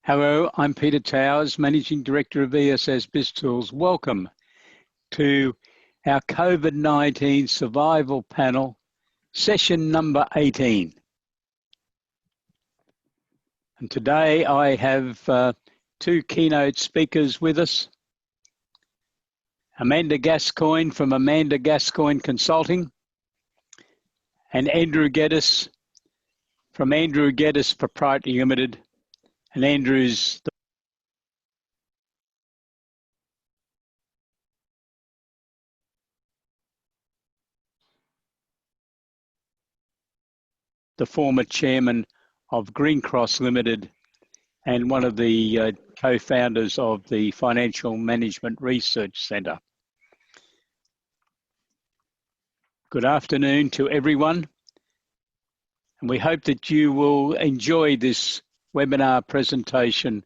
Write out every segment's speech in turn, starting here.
Hello, I'm Peter Towers, Managing Director of ESS BIZTOOLS. Welcome to our COVID-19 Survival Panel, session number 18. And today I have two keynote speakers with us. Amanda Gascoigne from Amanda Gascoigne Consulting and Andrew Geddes from Andrew Geddes Proprietary Limited. And Andrew's the former chairman of Green Cross Limited and one of the co-founders of the Financial Management Research Centre. Good afternoon to everyone, and we hope that you will enjoy this webinar presentation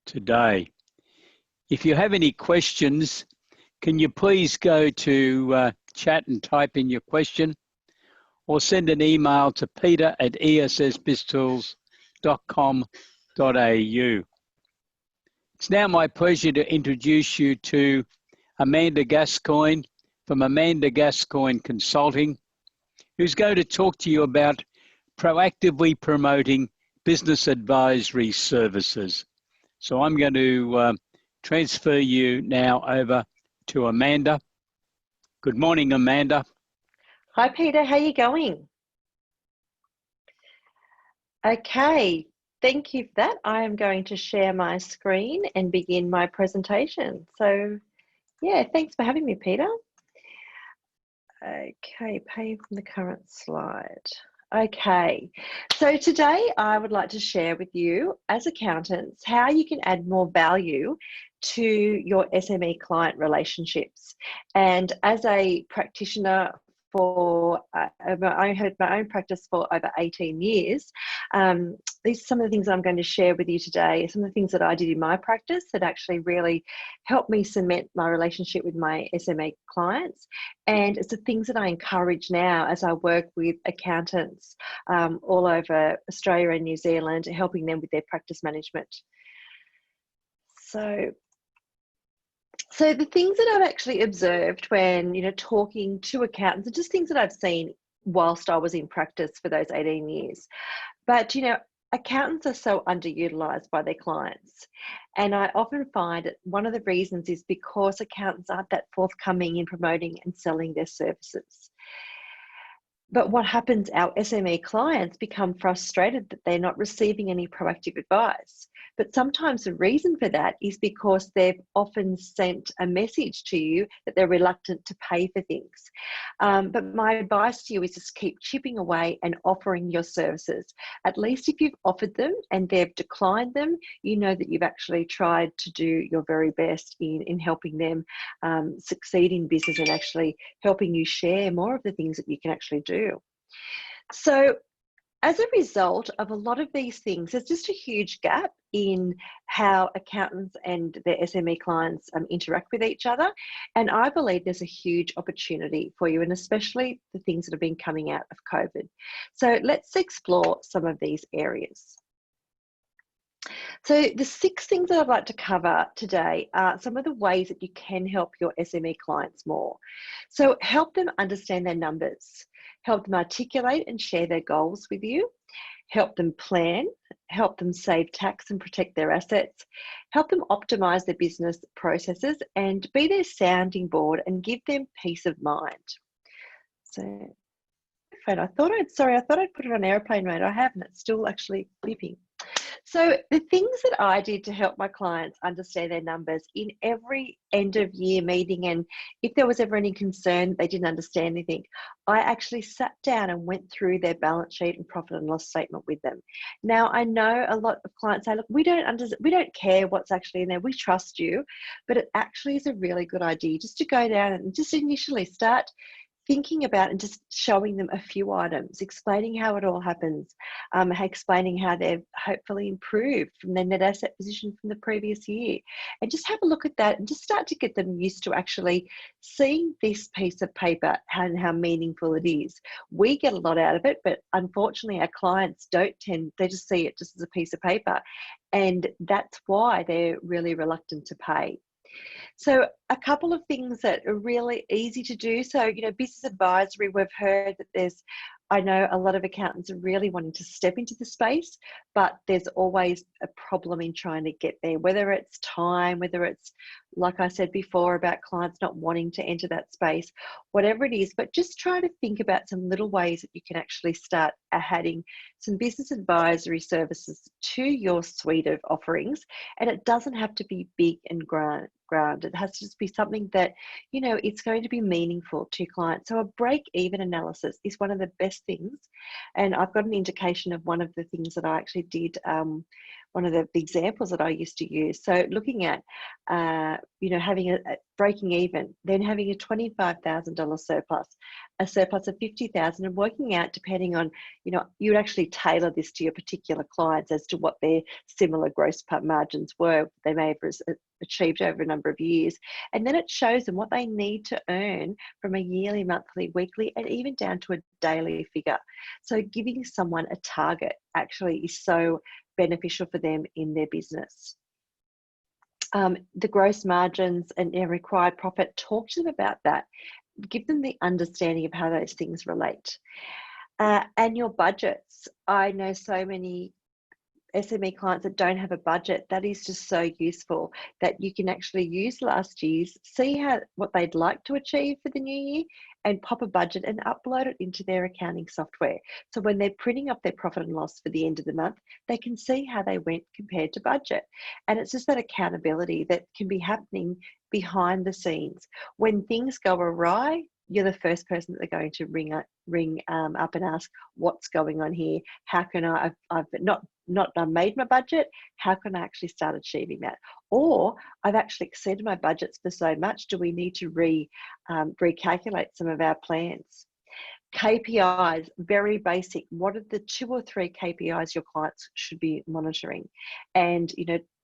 today. If you have any questions, can you please go to chat and type in your question, or send an email to peter@essbiztools.com.au. It's now my pleasure to introduce you to Amanda Gascoigne from Amanda Gascoigne Consulting, who's going to talk to you about proactively promoting business advisory services. So I'm going to transfer you now over to Amanda. Good morning, Amanda. Hi, Peter. How are you going? Okay, thank you for that. I am going to share my screen and begin my presentation. So, yeah, thanks for having me, Peter. Okay, pay from the current slide. Okay, so today I would like to share with you as accountants how you can add more value to your SME client relationships. And as a practitioner for, I had my own practice for over 18 years. These are some of the things I'm going to share with you today, some of the things that I did in my practice that actually really helped me cement my relationship with my SME clients. And it's the things that I encourage now as I work with accountants all over Australia and New Zealand, helping them with their practice management. So the things that I've actually observed when, talking to accountants are just things that I've seen whilst I was in practice for those 18 years. But, accountants are so underutilised by their clients. And I often find that one of the reasons is because accountants aren't that forthcoming in promoting and selling their services. But what happens, our SME clients become frustrated that they're not receiving any proactive advice. But sometimes the reason for that is because they've often sent a message to you that they're reluctant to pay for things. But my advice to you is just keep chipping away and offering your services. At least if you've offered them and they've declined them, you know that you've actually tried to do your very best in helping them succeed in business and actually helping you share more of the things that you can actually do. So as a result of a lot of these things, there's just a huge gap in how accountants and their SME clients interact with each other. And I believe there's a huge opportunity for you, and especially the things that have been coming out of COVID. So let's explore some of these areas. So the 6 things that I'd like to cover today are some of the ways that you can help your SME clients more. So help them understand their numbers, help them articulate and share their goals with you, help them plan, help them save tax and protect their assets, help them optimize their business processes and be their sounding board and give them peace of mind. So I thought I'd put it on airplane mode. I haven't, it's still actually beeping. So the things that I did to help my clients understand their numbers in every end of year meeting, and if there was ever any concern they didn't understand anything, I actually sat down and went through their balance sheet and profit and loss statement with them. Now, I know a lot of clients say, look, we don't care what's actually in there, we trust you, but it actually is a really good idea just to go down and just initially start thinking about and just showing them a few items, explaining how it all happens, explaining how they've hopefully improved from their net asset position from the previous year. And just have a look at that and just start to get them used to actually seeing this piece of paper and how meaningful it is. We get a lot out of it, but unfortunately our clients don't they just see it just as a piece of paper. And that's why they're really reluctant to pay. So a couple of things that are really easy to do. So, business advisory, we've heard that I know a lot of accountants are really wanting to step into the space, but there's always a problem in trying to get there, whether it's time, whether it's, like I said before, about clients not wanting to enter that space, whatever it is, but just try to think about some little ways that you can actually start adding some business advisory services to your suite of offerings. And it doesn't have to be big and grand. It has to just be something that, it's going to be meaningful to clients. So a break-even analysis is one of the best things. And I've got an indication of one of the things that I actually did, one of the examples that I used to use. So looking at, having a breaking even, then having a $25,000 surplus, a surplus of $50,000, and working out, depending on, you would actually tailor this to your particular clients as to what their similar gross margins were they may have achieved over a number of years. And then it shows them what they need to earn from a yearly, monthly, weekly, and even down to a daily figure. So giving someone a target actually is so beneficial for them in their business. The gross margins and their required profit, talk to them about that. Give them the understanding of how those things relate. Annual budgets. I know so many SME clients that don't have a budget. That is just so useful that you can actually use last year's, see what they'd like to achieve for the new year, and pop a budget and upload it into their accounting software. So when they're printing up their profit and loss for the end of the month, they can see how they went compared to budget. And it's just that accountability that can be happening behind the scenes. When things go awry, you're the first person that they're going to ring up and ask, what's going on here? How can I've not made my budget, how can I actually start achieving that? Or I've actually exceeded my budgets for so much, do we need to recalculate some of our plans? KPIs, very basic. What are the 2 or 3 KPIs your clients should be monitoring? And,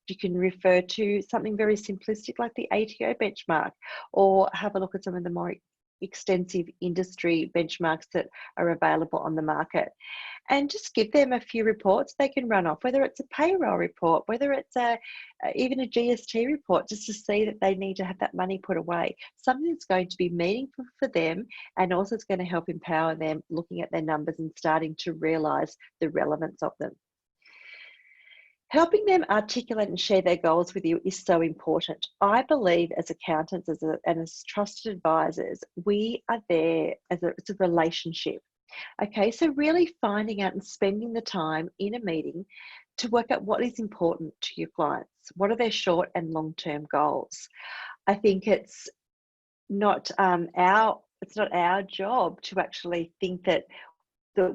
you can refer to something very simplistic like the ATO benchmark, or have a look at some of the more extensive industry benchmarks that are available on the market, and just give them a few reports they can run off, whether it's a payroll report, whether it's even a GST report, just to see that they need to have that money put away, something that's going to be meaningful for them, and also it's going to help empower them looking at their numbers and starting to realize the relevance of them. Helping them articulate and share their goals with you is so important. I believe as accountants and as trusted advisors, we are there it's a relationship. Okay, so really finding out and spending the time in a meeting to work out what is important to your clients. What are their short and long-term goals? I think it's not our job to actually think that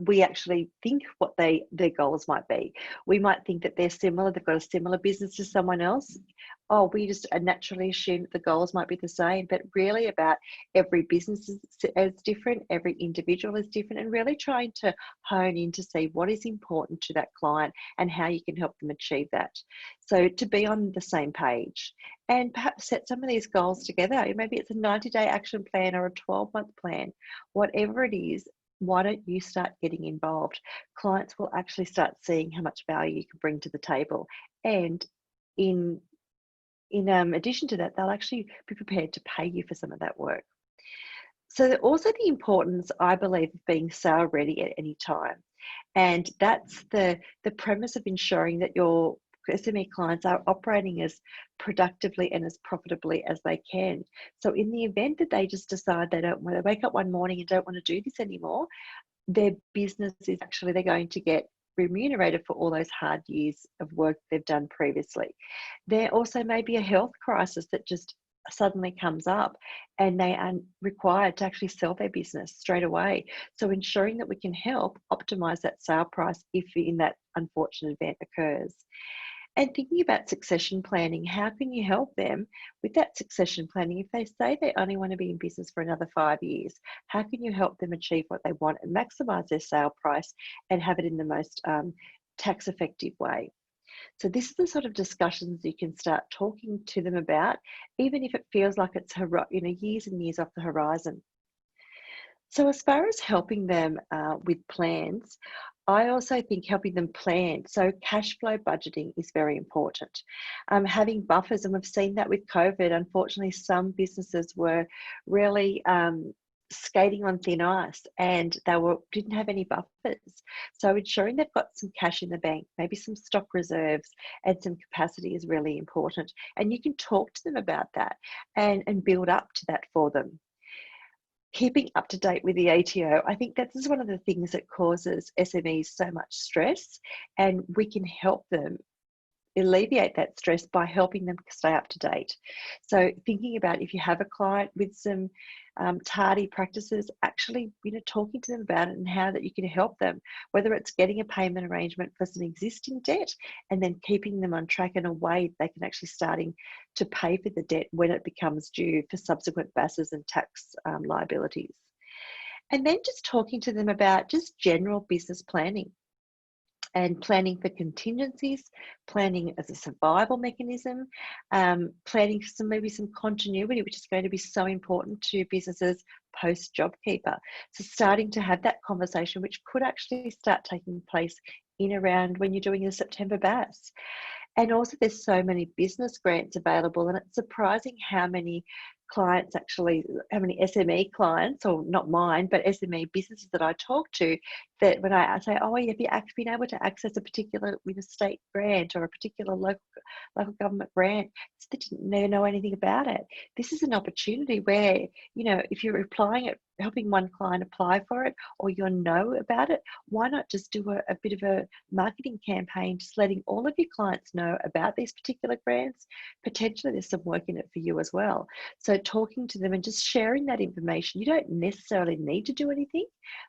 we actually think what their goals might be. We might think that they're similar, they've got a similar business to someone else. Oh, we just naturally assume that the goals might be the same, but really about every business is different, every individual is different, and really trying to hone in to see what is important to that client and how you can help them achieve that. So to be on the same page and perhaps set some of these goals together. Maybe it's a 90-day action plan or a 12-month plan, whatever it is. Why don't you start getting involved? Clients will actually start seeing how much value you can bring to the table. And in addition to that, they'll actually be prepared to pay you for some of that work. So also the importance, I believe, of being sale ready at any time. And that's the premise of ensuring that your SME clients are operating as productively and as profitably as they can. So in the event that they just decide they wake up one morning and don't want to do this anymore, their business is actually, they're going to get remunerated for all those hard years of work they've done previously. There also may be a health crisis that just suddenly comes up and they are required to actually sell their business straight away. So ensuring that we can help optimize that sale price if in that unfortunate event occurs. And thinking about succession planning, how can you help them with that succession planning? If they say they only want to be in business for another 5 years, how can you help them achieve what they want and maximize their sale price and have it in the most tax effective way? So this is the sort of discussions you can start talking to them about, even if it feels like it's years and years off the horizon. So as far as helping them with plans, I also think helping them plan. So cash flow budgeting is very important. Having buffers, and we've seen that with COVID. Unfortunately, some businesses were really skating on thin ice, and they didn't have any buffers. So ensuring they've got some cash in the bank, maybe some stock reserves and some capacity is really important. And you can talk to them about that and build up to that for them. Keeping up to date with the ATO, I think that's one of the things that causes SMEs so much stress, and we can help them alleviate that stress by helping them stay up to date. So thinking about if you have a client with some tardy practices, actually talking to them about it and how that you can help them, whether it's getting a payment arrangement for some existing debt and then keeping them on track in a way they can actually starting to pay for the debt when it becomes due for subsequent BASs and tax liabilities. And then just talking to them about just general business planning and planning for contingencies, planning as a survival mechanism, planning for maybe some continuity, which is going to be so important to businesses post JobKeeper. So starting to have that conversation, which could actually start taking place in around when you're doing your September BAS. And also there's so many business grants available, and it's surprising how many clients actually, how many SME clients, or not mine, but SME businesses that I talk to, that when I say, oh, have you been able to access a particular state grant or a particular local government grant, they didn't know anything about it. This is an opportunity where, if you're applying it, helping one client apply for it, or you know about it, why not just do a bit of a marketing campaign, just letting all of your clients know about these particular grants. Potentially there's some work in it for you as well. So talking to them and just sharing that information. You don't necessarily need to do anything,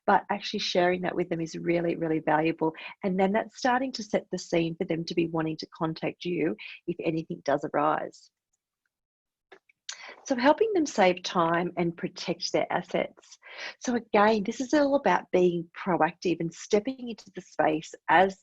but actually sharing that with them is really, really valuable. And then that's starting to set the scene for them to be wanting to contact you if anything does arise. So helping them save time and protect their assets. So again, this is all about being proactive and stepping into the space as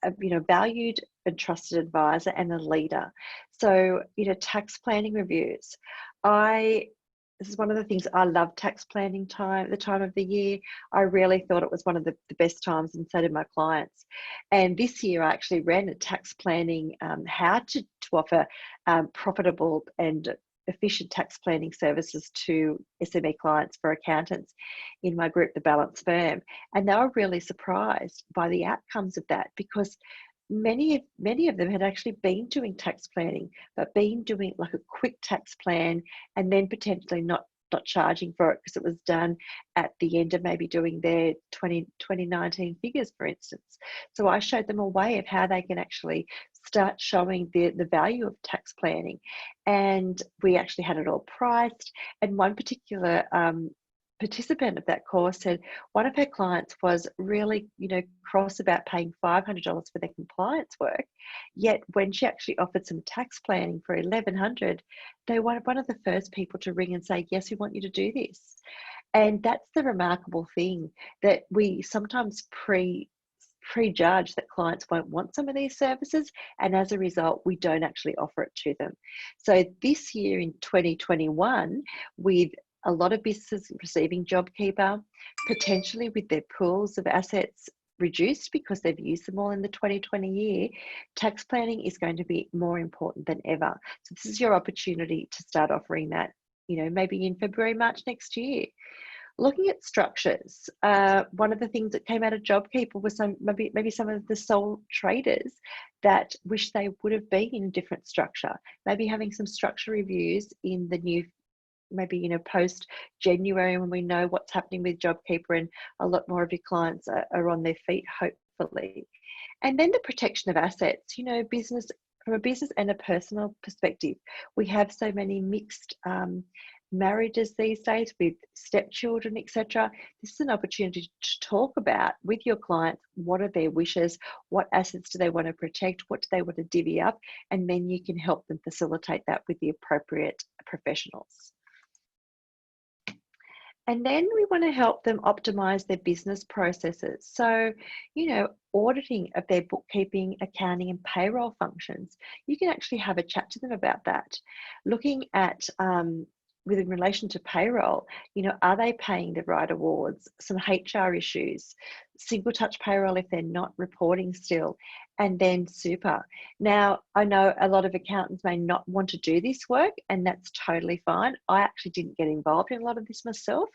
a valued and trusted advisor and a leader. So tax planning reviews. This is one of the things I love, tax planning time, the time of the year. I really thought it was one of the best times, and so did my clients. And this year I actually ran a tax planning, how to offer profitable and efficient tax planning services to SME clients for accountants in my group, the Balance Firm. And they were really surprised by the outcomes of that, because many of them had actually been doing tax planning, but been doing like a quick tax plan and then potentially not charging for it because it was done at the end of maybe doing their 2019 figures, for instance. So I showed them a way of how they can actually start showing the value of tax planning. And we actually had it all priced. And one particular participant of that course said one of her clients was really, cross about paying $500 for their compliance work. Yet when she actually offered some tax planning for $1,100, they were one of the first people to ring and say, yes, we want you to do this. And that's the remarkable thing, that we sometimes prejudge that clients won't want some of these services, and as a result we don't actually offer it to them. So this year in 2021, with a lot of businesses receiving JobKeeper, potentially with their pools of assets reduced because they've used them all in the 2020 year, tax planning is going to be more important than ever. So this is your opportunity to start offering that, maybe in February, March next year. Looking at structures, one of the things that came out of JobKeeper was maybe some of the sole traders that wish they would have been in a different structure. Maybe having some structure reviews in the new, maybe post January, when we know what's happening with JobKeeper and a lot more of your clients are on their feet, hopefully. And then the protection of assets, business, from a business and a personal perspective, we have so many mixed marriages these days with stepchildren, etc. This is an opportunity to talk about with your clients, what are their wishes, what assets do they want to protect, what do they want to divvy up, and then you can help them facilitate that with the appropriate professionals. And then we want to help them optimize their business processes. So, auditing of their bookkeeping, accounting, and payroll functions, you can actually have a chat to them about that. Looking at, with in relation to payroll, are they paying the right awards? Some HR issues, single touch payroll if they're not reporting still, and then super. Now, I know a lot of accountants may not want to do this work, and that's totally fine. I actually didn't get involved in a lot of this myself,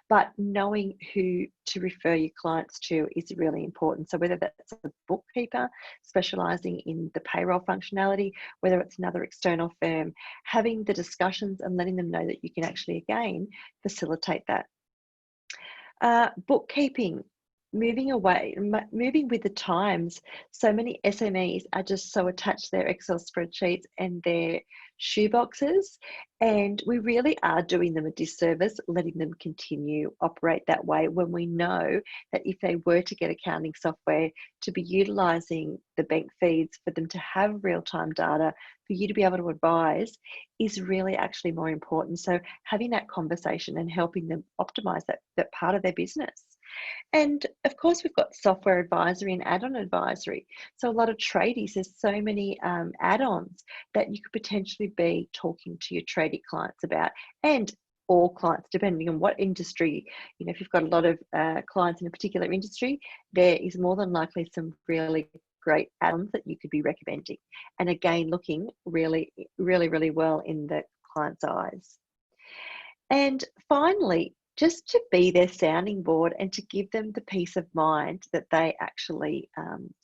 but knowing who to refer your clients to is really important. So whether that's a bookkeeper specializing in the payroll functionality, whether it's another external firm, having the discussions and letting them know that you can actually, again, facilitate that. Bookkeeping, moving with the times. So many SMEs are just so attached to their Excel spreadsheets and their shoeboxes, and we really are doing them a disservice letting them continue operate that way, when we know that if they were to get accounting software, to be utilizing the bank feeds for them to have real-time data for you to be able to advise is really actually more important. So having that conversation and helping them optimize that part of their business. And of course, we've got software advisory and add-on advisory. So a lot of tradies, there's so many add-ons that you could potentially be talking to your tradie clients about, and all clients, depending on what industry. If you've got a lot of clients in a particular industry, there is more than likely some really great add-ons that you could be recommending. And again, looking really, really, really well in the client's eyes. And finally, just to be their sounding board and to give them the peace of mind that they actually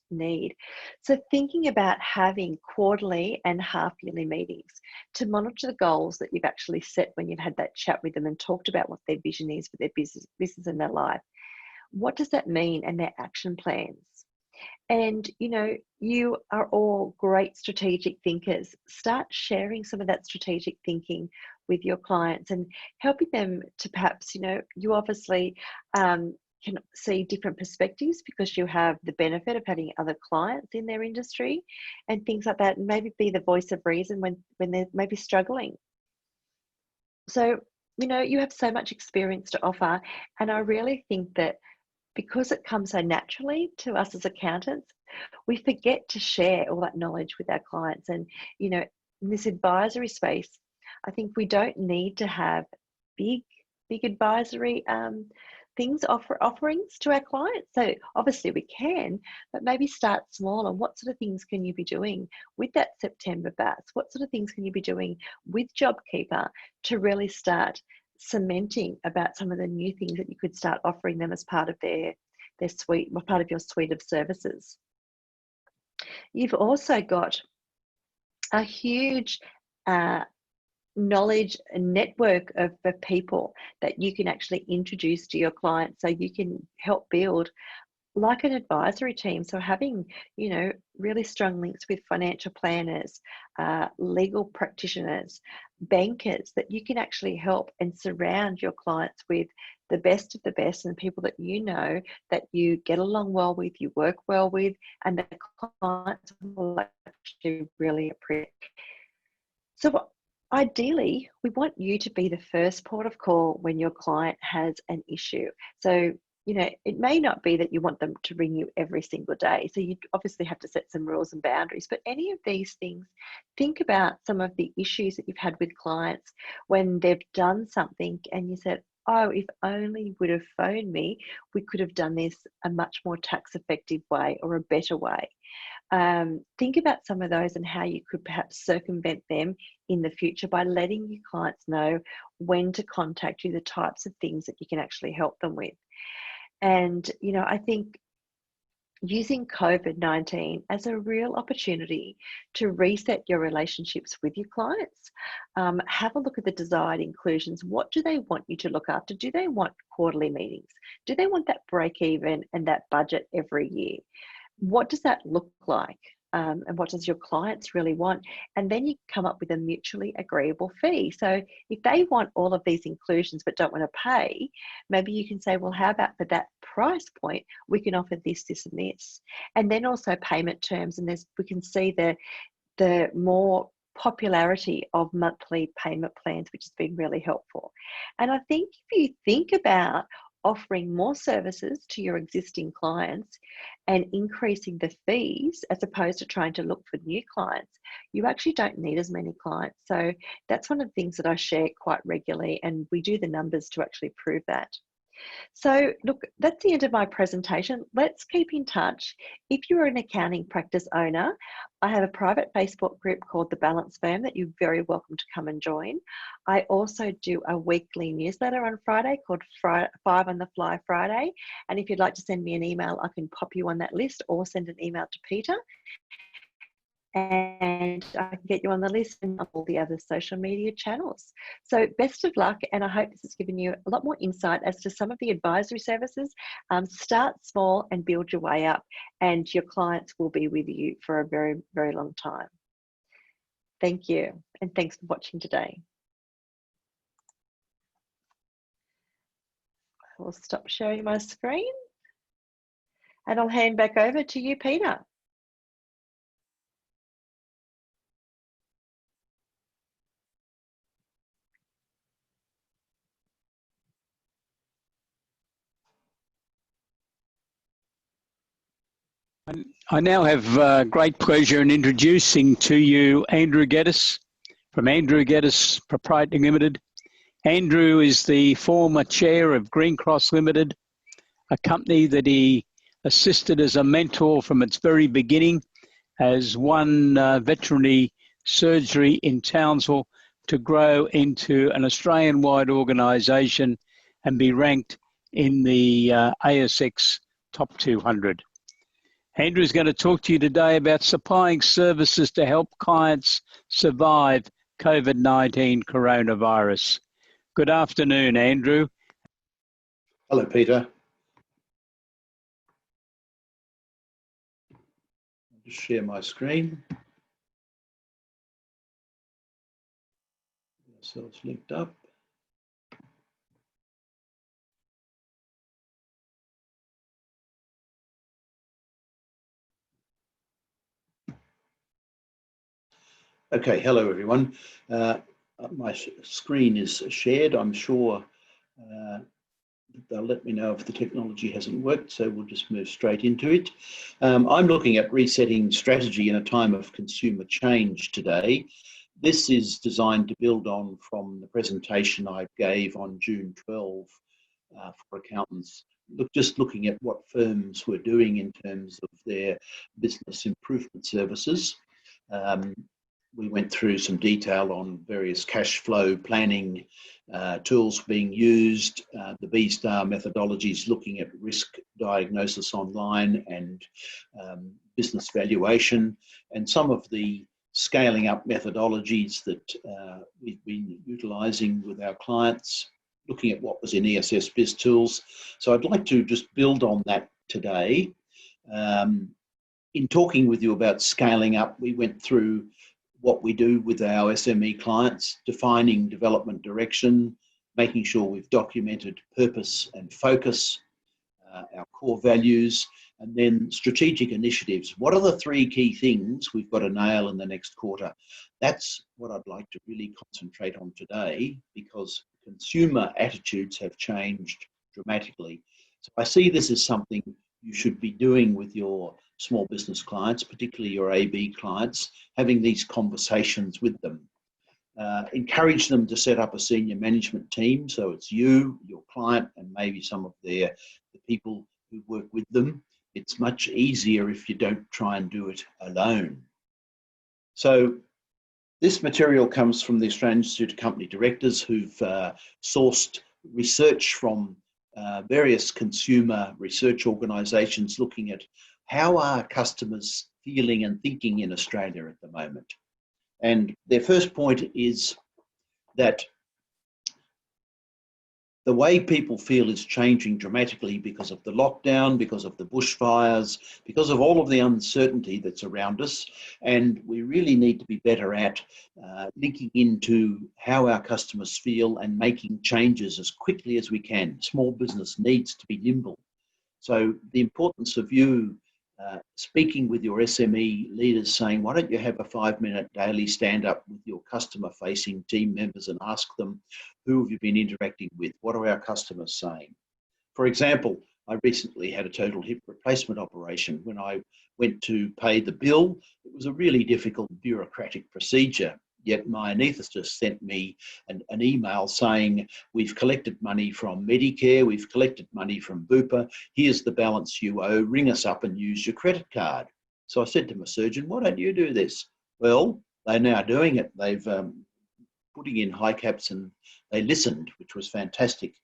need. So thinking about having quarterly and half-yearly meetings to monitor the goals that you've actually set when you've had that chat with them and talked about what their vision is for their business and their life. What does that mean, and their action plans? And you are all great strategic thinkers. Start sharing some of that strategic thinking with your clients and helping them to perhaps, you obviously can see different perspectives because you have the benefit of having other clients in their industry and things like that, and maybe be the voice of reason when they're maybe struggling. So, you have so much experience to offer, and I really think that because it comes so naturally to us as accountants, we forget to share all that knowledge with our clients. And, in this advisory space, I think we don't need to have big advisory offerings to our clients. So obviously we can, but maybe start small. And what sort of things can you be doing with that September BATS? What sort of things can you be doing with JobKeeper to really start cementing about some of the new things that you could start offering them as part of their suite, or part of your suite of services? You've also got a huge knowledge network of people that you can actually introduce to your clients, so you can help build like an advisory team. So having, really strong links with financial planners, legal practitioners, bankers, that you can actually help and surround your clients with the best of the best, and people that that you get along well with, you work well with, and the clients will actually really appreciate. So ideally, we want you to be the first port of call when your client has an issue. So, it may not be that you want them to ring you every single day. So you obviously have to set some rules and boundaries, but any of these things, think about some of the issues that you've had with clients when they've done something and you said, oh, if only you would have phoned me, we could have done this a much more tax effective way or a better way. Think about some of those and how you could perhaps circumvent them in the future by letting your clients know when to contact you, the types of things that you can actually help them with. And, I think using COVID-19 as a real opportunity to reset your relationships with your clients. Have a look at the desired inclusions. What do they want you to look after? Do they want quarterly meetings? Do they want that break even and that budget every year? What does that look like? and what does your clients really want, and then you come up with a mutually agreeable fee. So if they want all of these inclusions but don't want to pay, maybe you can say, well, how about for that price point we can offer this, this and this, and then also payment terms, and we can see the more popularity of monthly payment plans, which has been really helpful. And I think if you think about offering more services to your existing clients and increasing the fees as opposed to trying to look for new clients, you actually don't need as many clients. So that's one of the things that I share quite regularly, and we do the numbers to actually prove that. So look, that's the end of my presentation. Let's keep in touch. If you're an accounting practice owner, I have a private Facebook group called The Balance Firm that you're very welcome to come and join. I also do a weekly newsletter on Friday called Five on the Fly Friday. And if you'd like to send me an email, I can pop you on that list or send an email to Peter, and I can get you on the list and all the other social media channels. So best of luck, and I hope this has given you a lot more insight as to some of the advisory services. Start small and build your way up, and your clients will be with you for a very, very long time. Thank you, and thanks for watching today. I will stop sharing my screen, and I'll hand back over to you, Peter. I now have great pleasure in introducing to you Andrew Geddes from Andrew Geddes Proprietary Limited. Andrew is the former chair of Green Cross Limited, a company that he assisted as a mentor from its very beginning as one veterinary surgery in Townsville to grow into an Australian-wide organisation and be ranked in the ASX top 200. Andrew is going to talk to you today about supplying services to help clients survive COVID-19 coronavirus. Good afternoon, Andrew. Hello, Peter. I'll just share my screen. So it's linked up. Okay, hello everyone. My screen is shared. I'm sure they'll let me know if the technology hasn't worked, so we'll just move straight into it. I'm looking at resetting strategy in a time of consumer change today. This is designed to build on from the presentation I gave on June 12 for accountants. Just looking at what firms were doing in terms of their business improvement services. We went through some detail on various cash flow planning tools being used, the B-STAR methodologies looking at risk diagnosis online and business valuation, and some of the scaling up methodologies that we've been utilising with our clients, looking at what was in ESS BIZTOOLS. So I'd like to just build on that today. In talking with you about scaling up, we went through what we do with our SME clients, defining development direction, making sure we've documented purpose and focus, our core values, and then strategic initiatives. What are the 3 key things we've got to nail in the next quarter? That's what I'd like to really concentrate on today, because consumer attitudes have changed dramatically. So I see this as something you should be doing with your small business clients, particularly your AB clients, having these conversations with them. Encourage them to set up a senior management team, so it's you, your client, and maybe some of the people who work with them. It's much easier if you don't try and do it alone. So this material comes from the Australian Institute of Company Directors, who've sourced research from various consumer research organisations looking at how are customers feeling and thinking in Australia at the moment. And their first point is that the way people feel is changing dramatically because of the lockdown, because of the bushfires, because of all of the uncertainty that's around us. And we really need to be better at linking into how our customers feel and making changes as quickly as we can. Small business needs to be nimble. So the importance of you speaking with your SME leaders, saying, why don't you have a 5-minute daily stand-up with your customer-facing team members and ask them, who have you been interacting with? What are our customers saying? For example, I recently had a total hip replacement operation. When I went to pay the bill, it was a really difficult bureaucratic procedure. Yet my anaesthetist sent me an email saying, we've collected money from Medicare, we've collected money from Bupa, here's the balance you owe, ring us up and use your credit card. So I said to my surgeon, why don't you do this? Well, they're now doing it. They've putting in high caps and they listened, which was fantastic.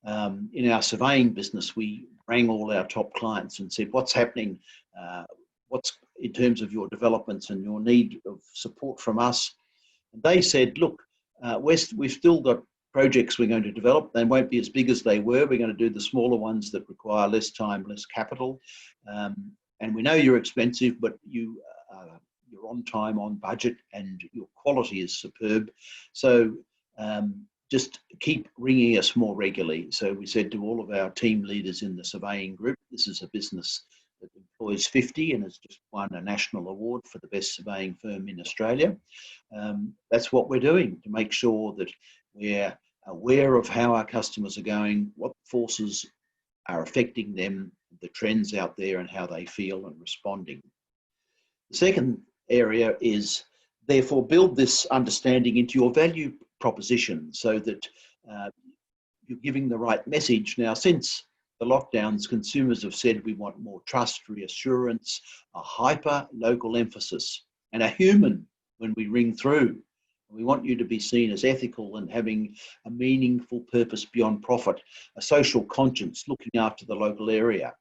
In our surveying business, we rang all our top clients and said, what's happening? What's in terms of your developments and your need of support from us? And they said, look, we've still got projects we're going to develop. They won't be as big as they were. We're going to do the smaller ones that require less time, less capital. And we know you're expensive, but you're on time, on budget, and your quality is superb. So just keep ringing us more regularly. So we said to all of our team leaders in the surveying group, this is a business that employs 50 and has just won a national award for the best surveying firm in Australia. That's what we're doing to make sure that we're aware of how our customers are going, what forces are affecting them, the trends out there and how they feel and responding. The second area is therefore build this understanding into your value proposition so that you're giving the right message. Now, since the lockdowns, consumers have said we want more trust, reassurance, a hyper local emphasis, and a human when we ring through. We want you to be seen as ethical and having a meaningful purpose beyond profit, a social conscience, looking after the local area.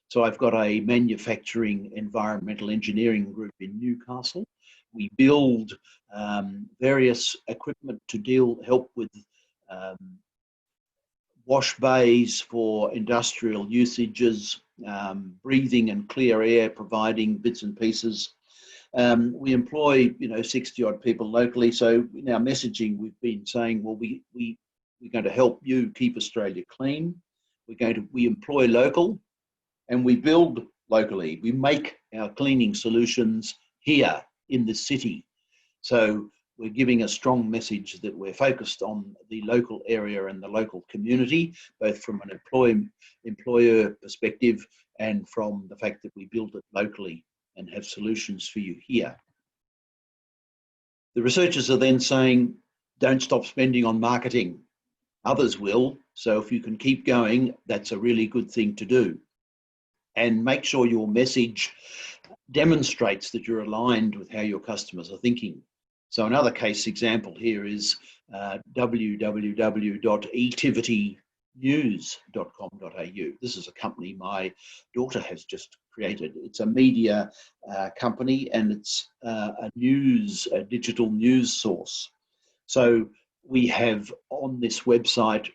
So I've got a manufacturing environmental engineering group in Newcastle. We build various equipment to help with wash bays for industrial usages, breathing and clear air, providing bits and pieces. We employ, 60 odd people locally. So in our messaging, we've been saying, well, we're going to help you keep Australia clean. We employ local and we build locally. We make our cleaning solutions here in the city. So we're giving a strong message that we're focused on the local area and the local community, both from an employer perspective and from the fact that we build it locally and have solutions for you here. The researchers are then saying, don't stop spending on marketing. Others will. So if you can keep going, that's a really good thing to do. And make sure your message demonstrates that you're aligned with how your customers are thinking. So another case example here is www.etivitynews.com.au. This is a company my daughter has just created. It's a media company and it's a digital news source. So we have on this website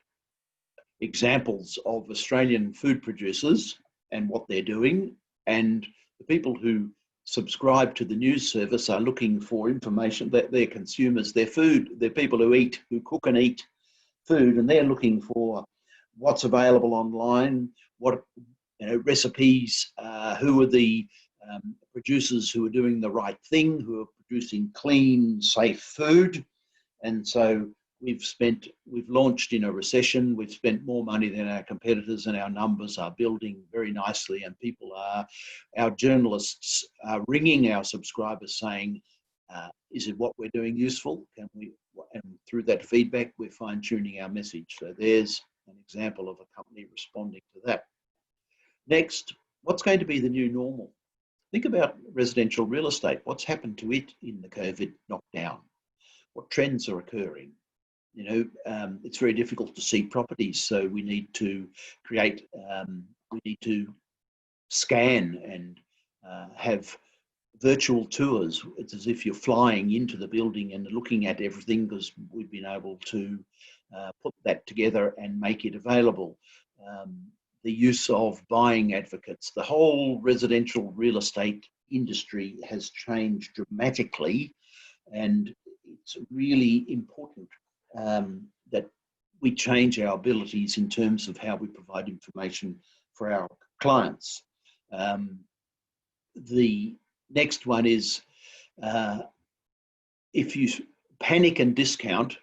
examples of Australian food producers and what they're doing, and the people who subscribe to the news service are looking for information that their consumers, they're people who cook and eat food, and they're looking for what's available online, what recipes, who are the producers who are doing the right thing, who are producing clean, safe food. And so we've launched in a recession, we've spent more money than our competitors, and our numbers are building very nicely, and our journalists are ringing our subscribers saying, is it what we're doing useful? And through that feedback, we're fine tuning our message. So there's an example of a company responding to that. Next, what's going to be the new normal? Think about residential real estate. What's happened to it in the COVID knockdown? What trends are occurring? It's very difficult to see properties, so we need to scan and have virtual tours. It's as if you're flying into the building and looking at everything, because we've been able to put that together and make it available. The use of buying advocates. The whole residential real estate industry has changed dramatically, and it's really important that we change our abilities in terms of how we provide information for our clients. The next one is if you panic and discount,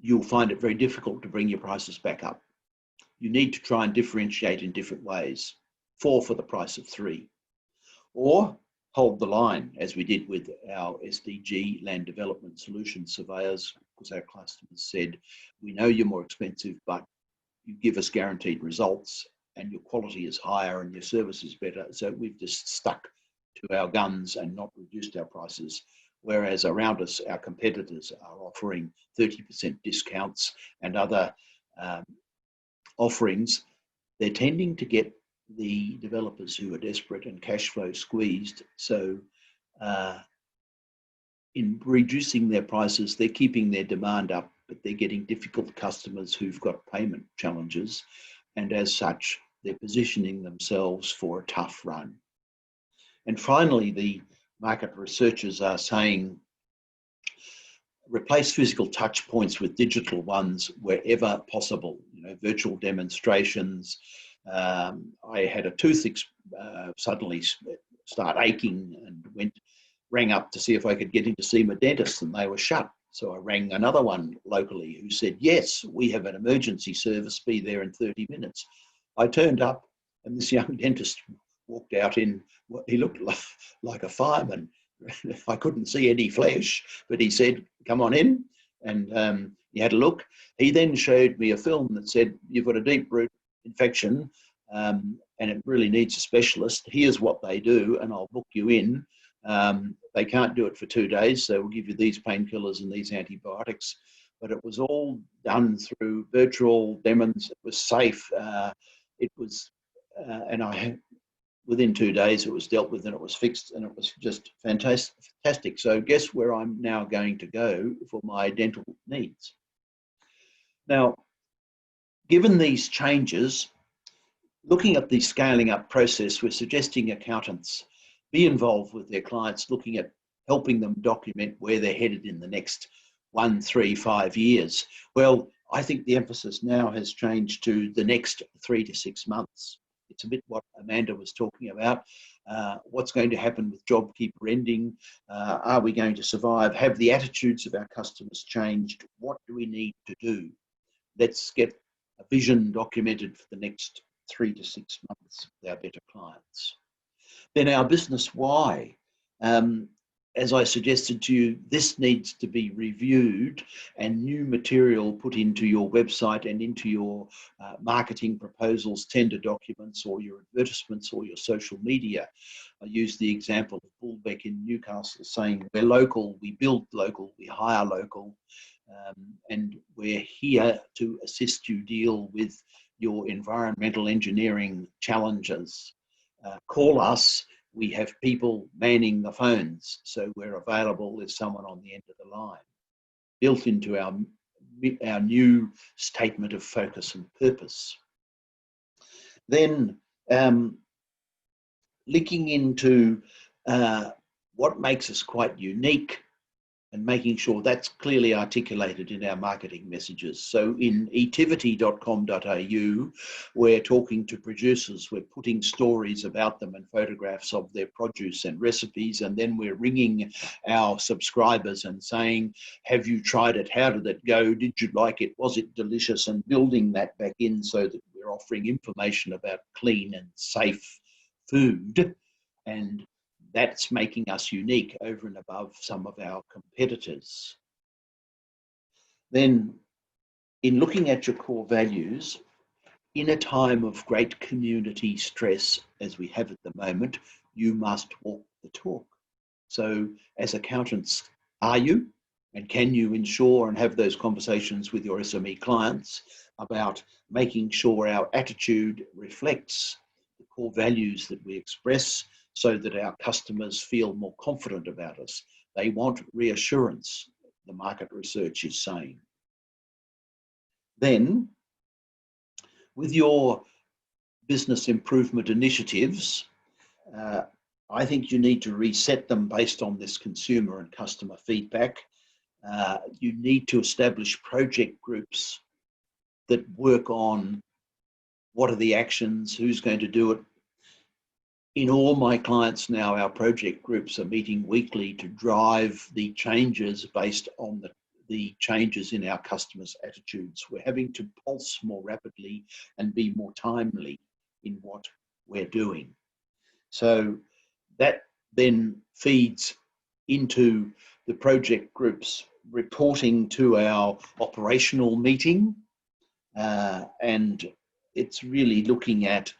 you'll find it very difficult to bring your prices back up. You need to try and differentiate in different ways. 4 for the price of 3. Or hold the line, as we did with our SDG land development solution surveyors, because our customers said, we know you're more expensive, but you give us guaranteed results and your quality is higher and your service is better. So we've just stuck to our guns and not reduced our prices. Whereas around us, our competitors are offering 30% discounts and other offerings. They're tending to get the developers who are desperate and cash flow squeezed. So in reducing their prices, they're keeping their demand up, but they're getting difficult customers who've got payment challenges. And as such, they're positioning themselves for a tough run. And finally, the market researchers are saying, replace physical touch points with digital ones wherever possible. You know, virtual demonstrations. I had a tooth suddenly start aching and rang up to see if I could get in to see my dentist, and they were shut. So I rang another one locally who said, yes, we have an emergency service, be there in 30 minutes. I turned up and this young dentist walked out in what he looked like a fireman. I couldn't see any flesh, but he said, come on in. And he had a look. He then showed me a film that said, you've got a deep root infection and it really needs a specialist. Here's what they do, and I'll book you in. They can't do it for 2 days, so we'll give you these painkillers and these antibiotics. But it was all done through virtual demos. It was safe. Within 2 days, it was dealt with and it was fixed, and it was just fantastic. So guess where I'm now going to go for my dental needs. Now, given these changes, looking at the scaling up process, we're suggesting accountants be involved with their clients, looking at helping them document where they're headed in the next 1, 3, 5 years. Well, I think the emphasis now has changed to the next 3 to 6 months. It's a bit what Amanda was talking about. What's going to happen with JobKeeper ending? Are we going to survive? Have the attitudes of our customers changed? What do we need to do? Let's get a vision documented for the next 3 to 6 months with our better clients. Then our business why. As I suggested to you, this needs to be reviewed and new material put into your website and into your marketing proposals, tender documents, or your advertisements, or your social media. I use the example of Bullbeck in Newcastle saying, we're local, we build local, we hire local, and we're here to assist you deal with your environmental engineering challenges. Call us. We have people manning the phones, so we're available if someone on the end of the line. Built into our new statement of focus and purpose. Then linking into what makes us quite unique and making sure that's clearly articulated in our marketing messages. So in etivity.com.au, we're talking to producers, we're putting stories about them and photographs of their produce and recipes, and then we're ringing our subscribers and saying, have you tried it? How did it go? Did you like it? Was it delicious? And building that back in so that we're offering information about clean and safe food, and that's making us unique over and above some of our competitors. Then, in looking at your core values, in a time of great community stress, as we have at the moment, you must walk the talk. So, as accountants, are you? And can you ensure and have those conversations with your SME clients about making sure our attitude reflects the core values that we express, so that our customers feel more confident about us? They want reassurance, the market research is saying. Then, with your business improvement initiatives, I think you need to reset them based on this consumer and customer feedback. You need to establish project groups that work on what are the actions, who's going to do it. In all my clients now, our project groups are meeting weekly to drive the changes based on the changes in our customers' attitudes. We're having to pulse more rapidly and be more timely in what we're doing. So that then feeds into the project groups reporting to our operational meeting, and it's really looking at,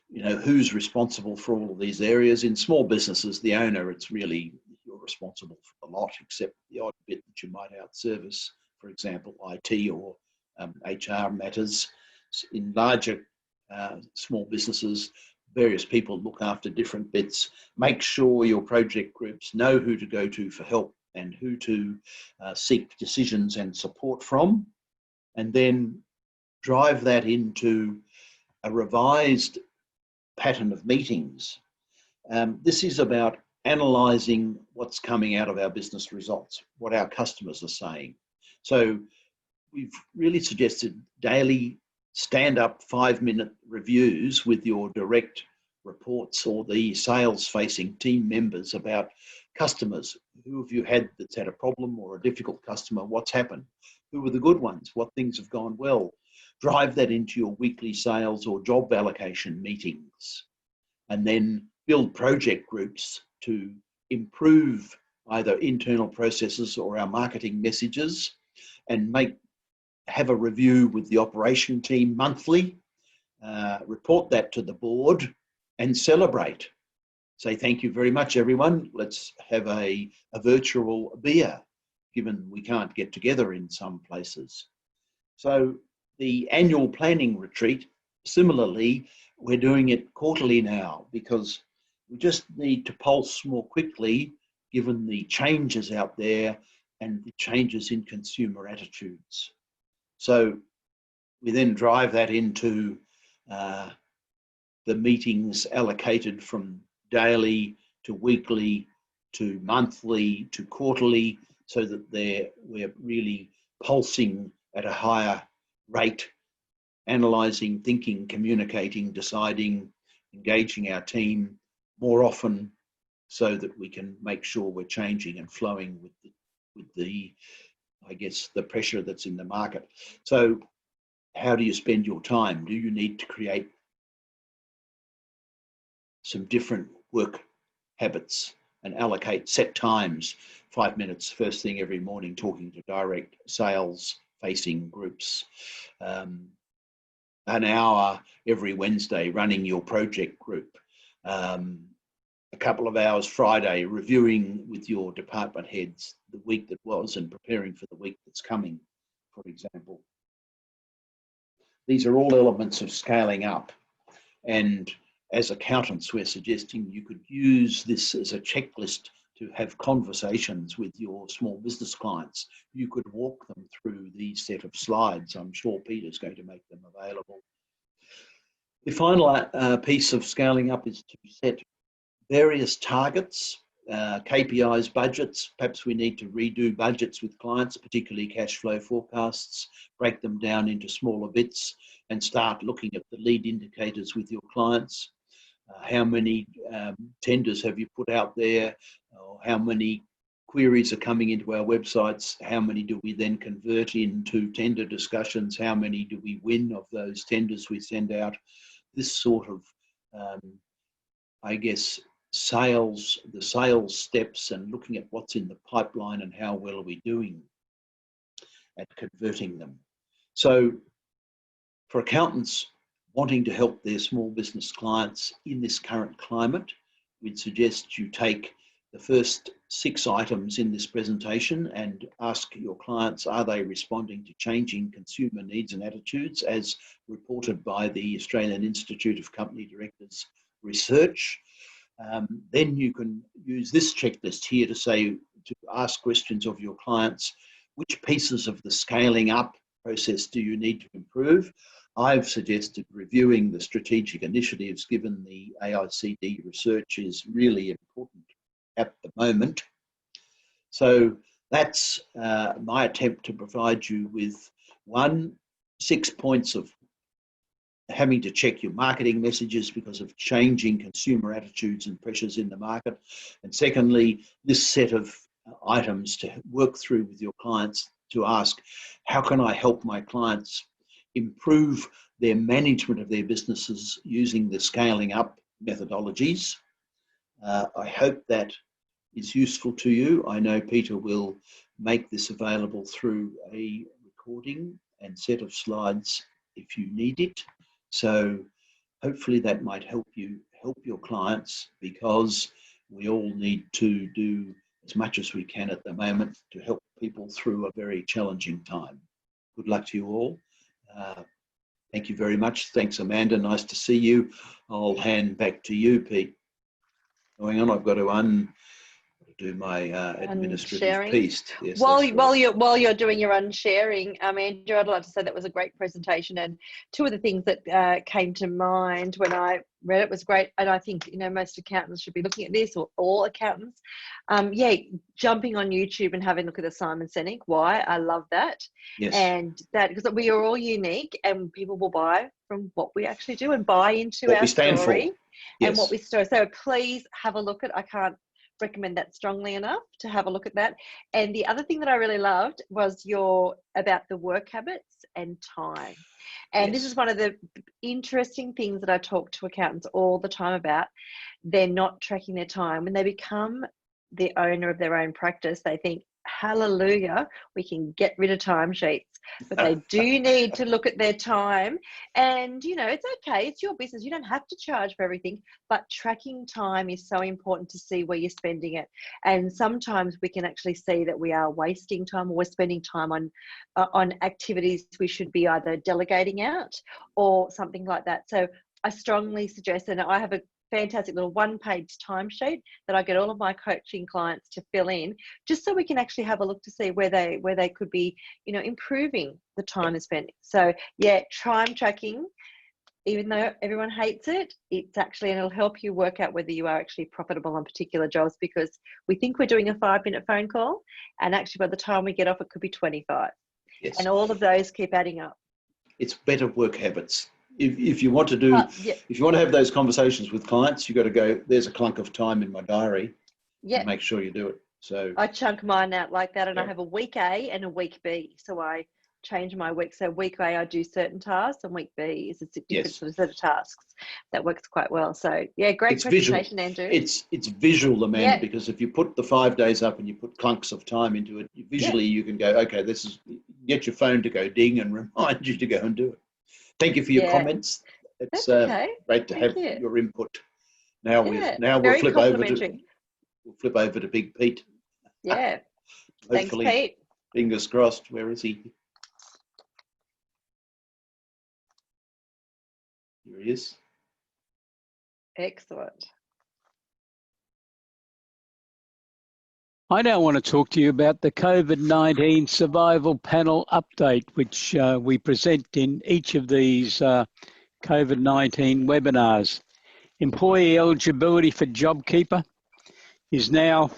you know, who's responsible for all of these areas. In small businesses, the owner, it's really, you're responsible for a lot, except the odd bit that you might outservice, for example, IT or HR matters. In larger small businesses, various people look after different bits. Make sure your project groups know who to go to for help and who to seek decisions and support from, and then drive that into a revised pattern of meetings. This is about analysing what's coming out of our business results, what our customers are saying. So we've really suggested daily stand-up 5-minute reviews with your direct reports or the sales-facing team members about customers. Who have you had that's had a problem or a difficult customer? What's happened? Who are the good ones? What things have gone well? Drive that into your weekly sales or job allocation meetings, and then build project groups to improve either internal processes or our marketing messages, and have a review with the operation team monthly, report that to the board and celebrate. Say, thank you very much, everyone. Let's have a virtual beer, given we can't get together in some places. So the annual planning retreat, similarly, we're doing it quarterly now because we just need to pulse more quickly given the changes out there and the changes in consumer attitudes. So we then drive that into the meetings allocated from daily to weekly to monthly to quarterly, so that we're really pulsing at a higher rate, analysing, thinking, communicating, deciding, engaging our team more often, so that we can make sure we're changing and flowing with the I guess, the pressure that's in the market. So how do you spend your time? Do you need to create some different work habits and allocate set times, 5 minutes first thing every morning talking to direct sales facing groups, an hour every Wednesday running your project group, a couple of hours Friday reviewing with your department heads the week that was and preparing for the week that's coming, for example. These are all elements of scaling up, and as accountants we're suggesting you could use this as a checklist to have conversations with your small business clients. You could walk them through these set of slides. I'm sure Peter's going to make them available. The final piece of scaling up is to set various targets, KPIs, budgets. Perhaps we need to redo budgets with clients, particularly cash flow forecasts, break them down into smaller bits and start looking at the lead indicators with your clients. How many tenders have you put out there? Or how many queries are coming into our websites? How many do we then convert into tender discussions? How many do we win of those tenders we send out? This sort of, I guess, the sales steps, and looking at what's in the pipeline and how well are we doing at converting them. So for accountants wanting to help their small business clients in this current climate, we'd suggest you take the first 6 items in this presentation and ask your clients, are they responding to changing consumer needs and attitudes as reported by the Australian Institute of Company Directors research? Then you can use this checklist here to ask questions of your clients, which pieces of the scaling up process do you need to improve? I've suggested reviewing the strategic initiatives, given the AICD research is really important at the moment. So that's my attempt to provide you with 6 points of having to check your marketing messages because of changing consumer attitudes and pressures in the market. And secondly, this set of items to work through with your clients to ask, how can I help my clients improve their management of their businesses using the scaling up methodologies? I hope that is useful to you. I know Peter will make this available through a recording and set of slides if you need it. So hopefully that might help your clients, because we all need to do as much as we can at the moment to help people through a very challenging time. Good luck to you all. Thank you very much. Thanks, Amanda. Nice to see you. I'll hand back to you, Pete. Going on, I've got to do my administrative piece. Yes, while you're doing your unsharing, Andrew, I'd like to say that was a great presentation, and two of the things that came to mind when I read it was great, and I think most accountants should be looking at this, or all accountants. Jumping on YouTube and having a look at the Simon Sinek. Why? I love that. Yes. And that, because we are all unique, and people will buy from what we actually do and buy into what our we stand story for. Yes. And what we store. So please have a look at. I can't recommend that strongly enough to have a look at that. And the other thing that I really loved was about the work habits and time. And Yes. This is one of the interesting things that I talk to accountants all the time about. They're not tracking their time. When they become the owner of their own practice, they think, hallelujah, we can get rid of timesheets. But they do need to look at their time. And, it's okay. It's your business. You don't have to charge for everything. But tracking time is so important to see where you're spending it. And sometimes we can actually see that we are wasting time, or we're spending time on activities we should be either delegating out or something like that. So I strongly suggest, and I have a fantastic little one-page timesheet that I get all of my coaching clients to fill in, just so we can actually have a look to see where they could be, improving the time they're spending. So time tracking, even though everyone hates it, it's actually, and it'll help you work out whether you are actually profitable on particular jobs, because we think we're doing a 5-minute phone call, and actually by the time we get off, it could be 25. Yes. And all of those keep adding up. It's better work habits. If you want to do, if you want to have those conversations with clients, you've got to go, there's a clunk of time in my diary. And make sure you do it. So I chunk mine out like that, and I have a week A and a week B. So I change my week. So week A, I do certain tasks, and week B is a different sort of set of tasks. That works quite well. So great presentation, Andrew. It's visual, Amanda, because if you put the 5 days up and you put clunks of time into it, visually you can go, okay, get your phone to go ding and remind you to go and do it. Thank you for your comments. It's great to have your input. Now we'll flip over to Big Pete. Yeah. Thanks, Hopefully, Pete. Fingers crossed. Where is he? Here he is. Excellent. I now want to talk to you about the COVID-19 Survival Panel Update, which we present in each of these COVID-19 webinars. Employee eligibility for JobKeeper is now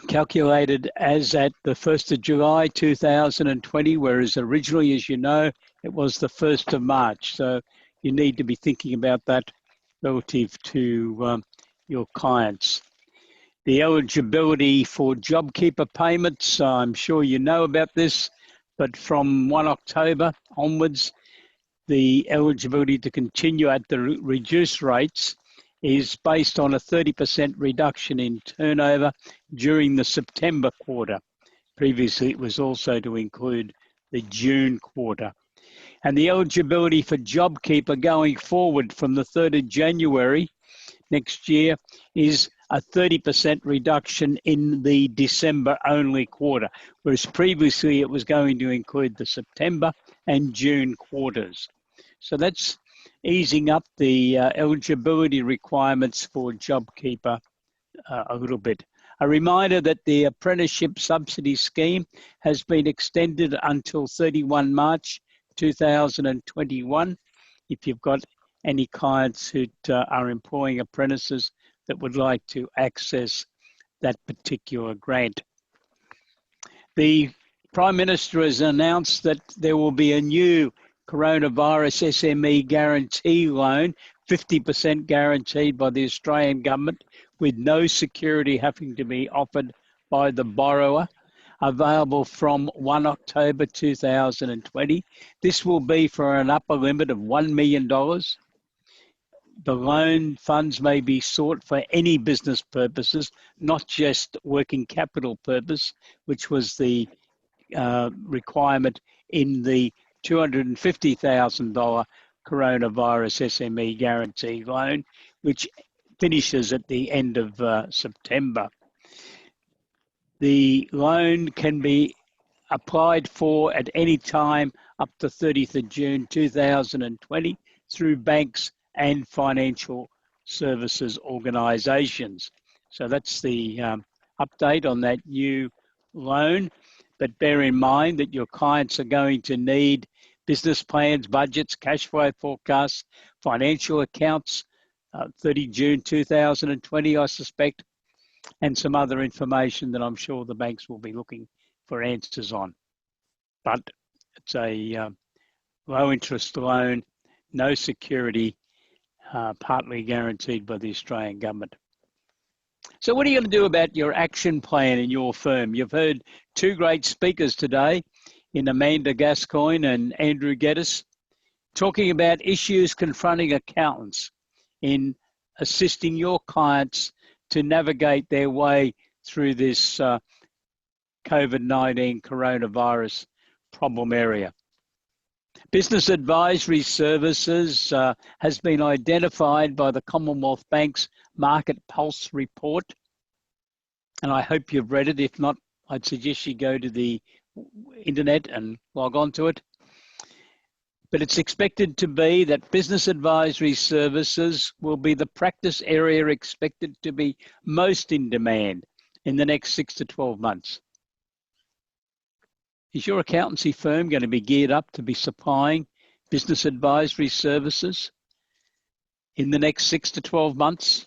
calculated as at the 1st of July 2020, whereas originally, as you know, it was the 1st of March. So you need to be thinking about that relative to your clients. The eligibility for JobKeeper payments, I'm sure you know about this, but from 1 October onwards, the eligibility to continue at the reduced rates is based on a 30% reduction in turnover during the September quarter. Previously, it was also to include the June quarter. And the eligibility for JobKeeper going forward from the 3rd of January next year is a 30% reduction in the December only quarter, whereas previously it was going to include the September and June quarters. So that's easing up the eligibility requirements for JobKeeper a little bit. A reminder that the apprenticeship subsidy scheme has been extended until 31 March 2021. If you've got any clients who are employing apprentices that would like to access that particular grant. The Prime Minister has announced that there will be a new coronavirus SME guarantee loan, 50% guaranteed by the Australian government, with no security having to be offered by the borrower, available from 1 October 2020. This will be for an upper limit of $1 million. The loan funds may be sought for any business purposes, not just working capital purpose, which was the requirement in the $250,000 coronavirus SME guarantee loan, which finishes at the end of September. The loan can be applied for at any time up to 30th of June 2020 through banks and financial services organisations. So that's the update on that new loan. But bear in mind that your clients are going to need business plans, budgets, cash flow forecasts, financial accounts, 30 June 2020, I suspect, and some other information that I'm sure the banks will be looking for answers on. But it's a low interest loan, no security, partly guaranteed by the Australian government. So what are you going to do about your action plan in your firm? You've heard two great speakers today in Amanda Gascoigne and Andrew Geddes talking about issues confronting accountants in assisting your clients to navigate their way through this COVID-19 coronavirus problem area. Business Advisory Services has been identified by the Commonwealth Bank's Market Pulse report, and I hope you've read it. If not, I'd suggest you go to the internet and log on to it. But it's expected to be that business advisory services will be the practice area expected to be most in demand in the next 6 to 12 months. Is your accountancy firm going to be geared up to be supplying business advisory services in the next 6 to 12 months?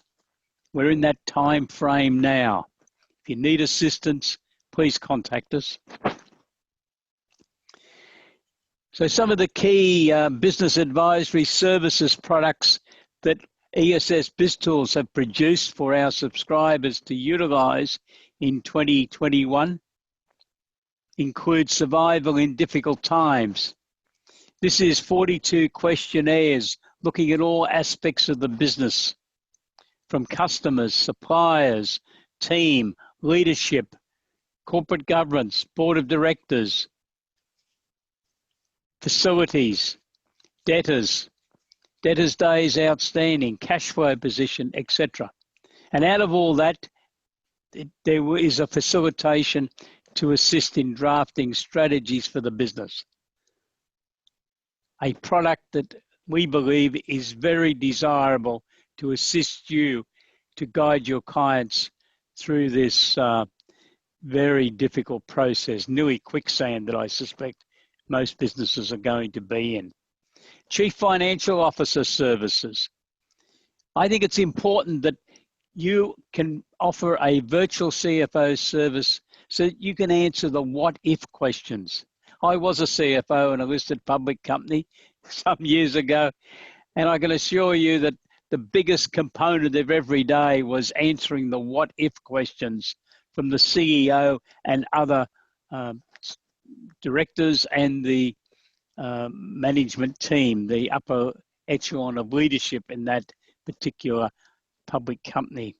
We're in that time frame now. If you need assistance, please contact us. So some of the key business advisory services products that ESS BIZTOOLS have produced for our subscribers to utilise in 2021 include Survival in Difficult Times. This is 42 questionnaires looking at all aspects of the business, from customers, suppliers, team, leadership, corporate governance, board of directors, facilities, debtors, debtors days outstanding, cash flow position, etc. And out of all that, there is a facilitation to assist in drafting strategies for the business. A product that we believe is very desirable to assist you to guide your clients through this very difficult process, nearly quicksand that I suspect most businesses are going to be in. Chief Financial Officer Services. I think it's important that you can offer a virtual CFO service so that you can answer the what if questions. I was a CFO in a listed public company some years ago, and I can assure you that the biggest component of every day was answering the what if questions from the CEO and other directors and the management team, the upper echelon of leadership in that particular public company.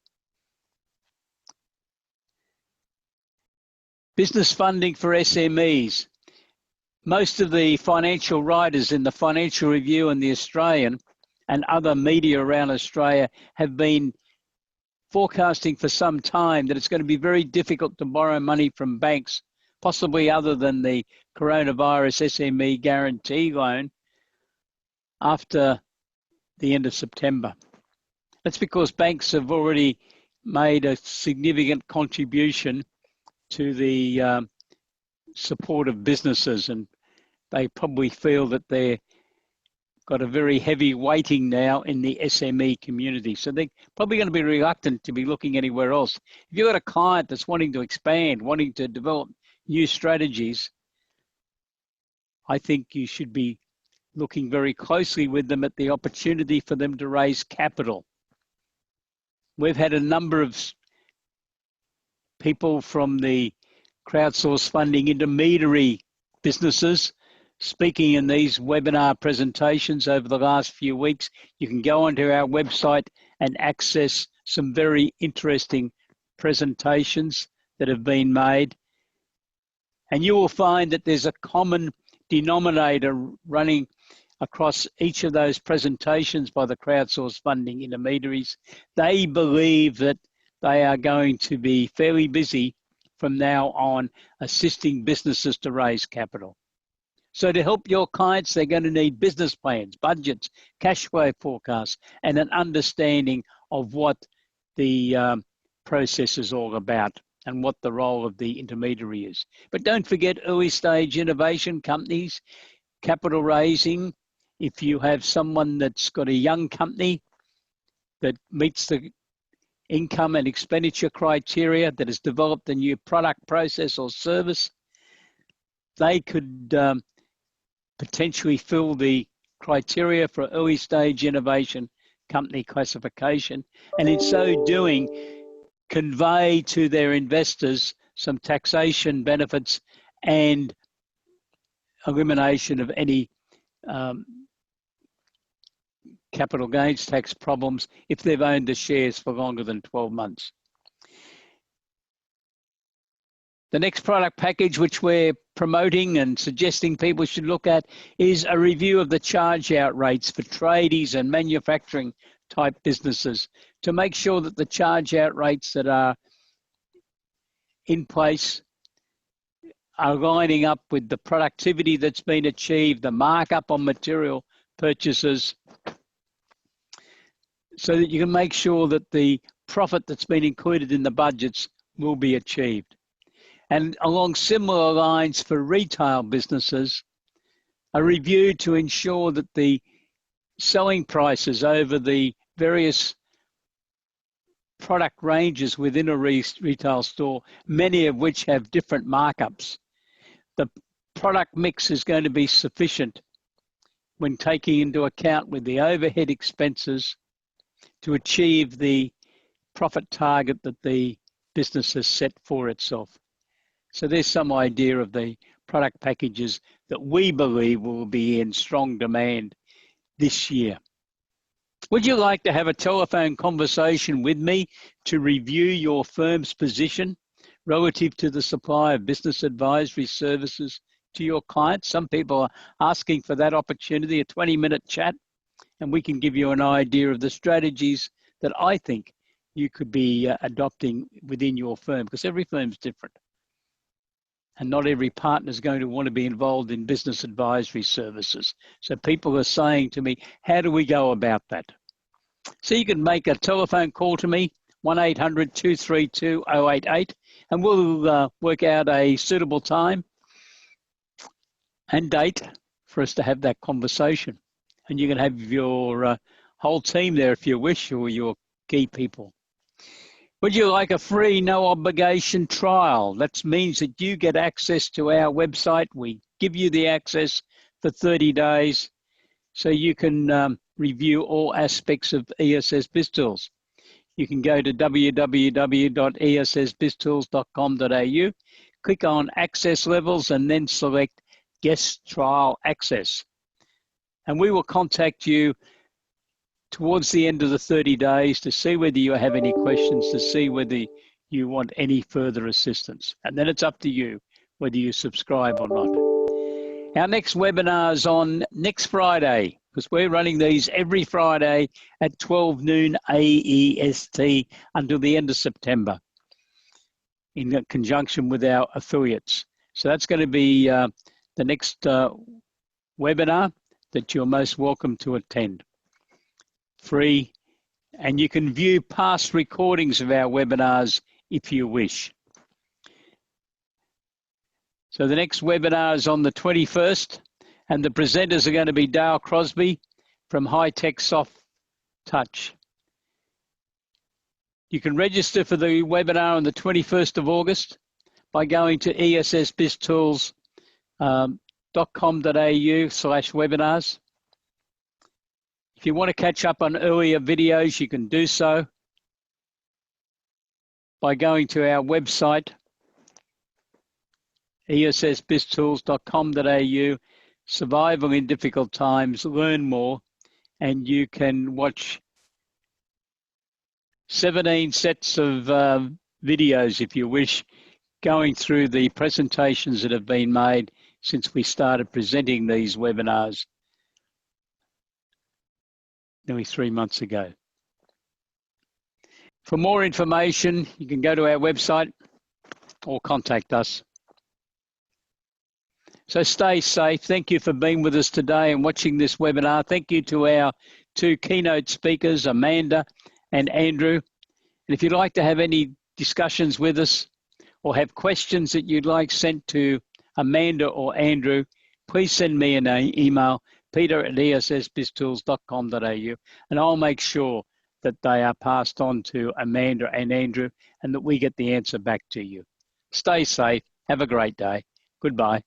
Business funding for SMEs. Most of the financial writers in the Financial Review and the Australian and other media around Australia have been forecasting for some time that it's going to be very difficult to borrow money from banks, possibly other than the coronavirus SME guarantee loan, after the end of September. That's because banks have already made a significant contribution to the support of businesses, and they probably feel that they're got a very heavy weighting now in the SME community. So they're probably going to be reluctant to be looking anywhere else. If you've got a client that's wanting to expand, wanting to develop new strategies, I think you should be looking very closely with them at the opportunity for them to raise capital. We've had a number of people from the crowdsource funding intermediary businesses speaking in these webinar presentations over the last few weeks. You can go onto our website and access some very interesting presentations that have been made. And you will find that there's a common denominator running across each of those presentations by the crowdsource funding intermediaries. They believe that they are going to be fairly busy from now on assisting businesses to raise capital. So to help your clients, they're going to need business plans, budgets, cash flow forecasts, and an understanding of what the process is all about and what the role of the intermediary is. But don't forget early stage innovation companies, capital raising. If you have someone that's got a young company that meets the income and expenditure criteria, that has developed a new product, process, or service, they could potentially fill the criteria for early stage innovation company classification, and in so doing, convey to their investors some taxation benefits and elimination of any capital gains tax problems if they've owned the shares for longer than 12 months. The next product package which we're promoting and suggesting people should look at is a review of the charge out rates for tradies and manufacturing type businesses to make sure that the charge out rates that are in place are lining up with the productivity that's been achieved, the markup on material purchases, so that you can make sure that the profit that's been included in the budgets will be achieved. And along similar lines for retail businesses, a review to ensure that the selling prices over the various product ranges within a retail store, many of which have different markups, the product mix is going to be sufficient when taking into account with the overhead expenses to achieve the profit target that the business has set for itself. So there's some idea of the product packages that we believe will be in strong demand this year. Would you like to have a telephone conversation with me to review your firm's position relative to the supply of business advisory services to your clients? Some people are asking for that opportunity, a 20-minute chat, and we can give you an idea of the strategies that I think you could be adopting within your firm, because every firm's different. And not every partner is going to want to be involved in business advisory services. So people are saying to me, how do we go about that? So you can make a telephone call to me, 1-800-232-088, and we'll work out a suitable time and date for us to have that conversation. And you can have your whole team there if you wish, or your key people. Would you like a free, no obligation trial? That means that you get access to our website. We give you the access for 30 days so you can review all aspects of ESS BizTools. You can go to www.essbiztools.com.au, click on access levels, and then select guest trial access. And we will contact you towards the end of the 30 days to see whether you have any questions, to see whether you want any further assistance. And then it's up to you whether you subscribe or not. Our next webinar is on next Friday, because we're running these every Friday at 12 noon AEST until the end of September in conjunction with our affiliates. So that's going to be the next webinar that you're most welcome to attend. Free And you can view past recordings of our webinars if you wish. So the next webinar is on the 21st, and the presenters are going to be Dale Crosby from High Tech Soft Touch. You can register for the webinar on the 21st of August by going to essbiztools.com.au/webinars. If you want to catch up on earlier videos, you can do so by going to our website, essbiztools.com.au, Survival in Difficult Times, learn more, and you can watch 17 sets of videos, if you wish, going through the presentations that have been made since we started presenting these webinars nearly 3 months ago. For more information, you can go to our website or contact us. So stay safe. Thank you for being with us today and watching this webinar. Thank you to our two keynote speakers, Amanda and Andrew. And if you'd like to have any discussions with us or have questions that you'd like sent to Amanda or Andrew, please send me an email, peter@essbiztools.com.au, and I'll make sure that they are passed on to Amanda and Andrew and that we get the answer back to you. Stay safe. Have a great day. Goodbye.